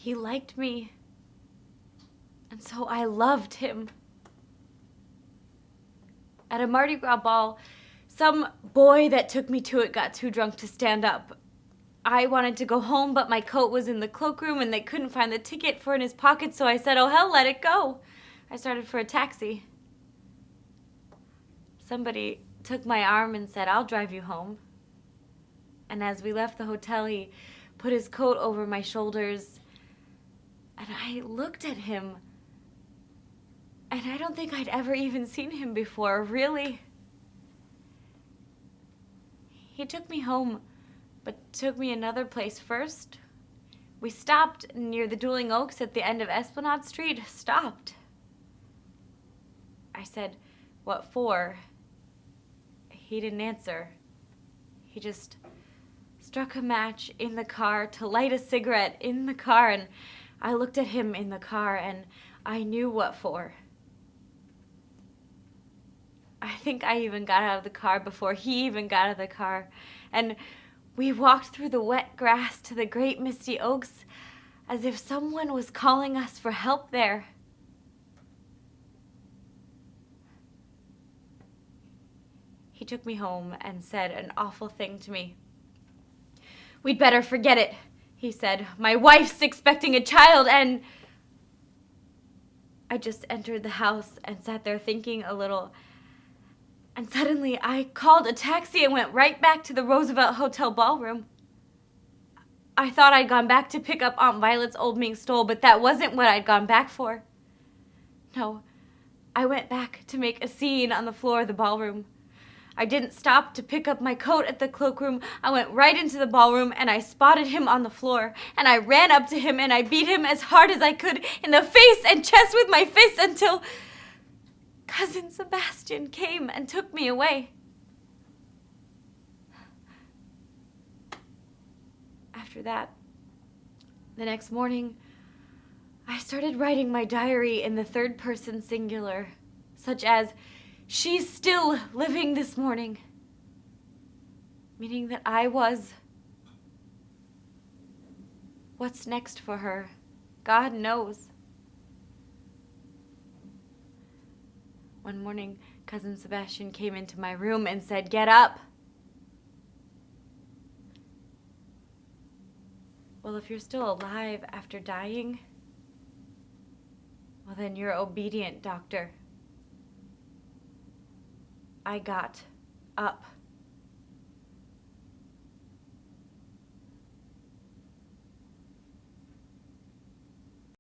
he liked me. And so I loved him. At a Mardi Gras ball, some boy that took me to it got too drunk to stand up. I wanted to go home, but my coat was in the cloakroom and they couldn't find the ticket for in his pocket, so I said, oh hell, let it go. I started for a taxi. Somebody took my arm and said, I'll drive you home. And as we left the hotel, he put his coat over my shoulders, and I looked at him, and I don't think I'd ever even seen him before, really. He took me home, but took me another place first. We stopped near the Dueling Oaks at the end of Esplanade Street. Stopped. I said, what for? He didn't answer. He just struck a match in the car to light a cigarette in the car, and I looked at him in the car, and I knew what for. I think I even got out of the car before he even got out of the car, and we walked through the wet grass to the great misty oaks as if someone was calling us for help there. He took me home and said an awful thing to me. We'd better forget it, he said. My wife's expecting a child, and I just entered the house and sat there thinking a little. And suddenly I called a taxi and went right back to the Roosevelt Hotel ballroom. I thought I'd gone back to pick up Aunt Violet's old mink stole, but that wasn't what I'd gone back for. No, I went back to make a scene on the floor of the ballroom. I didn't stop to pick up my coat at the cloakroom. I went right into the ballroom and I spotted him on the floor. And I ran up to him and I beat him as hard as I could in the face and chest with my fist until Cousin Sebastian came and took me away. After that, the next morning, I started writing my diary in the third person singular, such as, she's still living this morning, meaning that I was. What's next for her? God knows. One morning, Cousin Sebastian came into my room and said, get up. Well, if you're still alive after dying, well then you're obedient, doctor. I got up.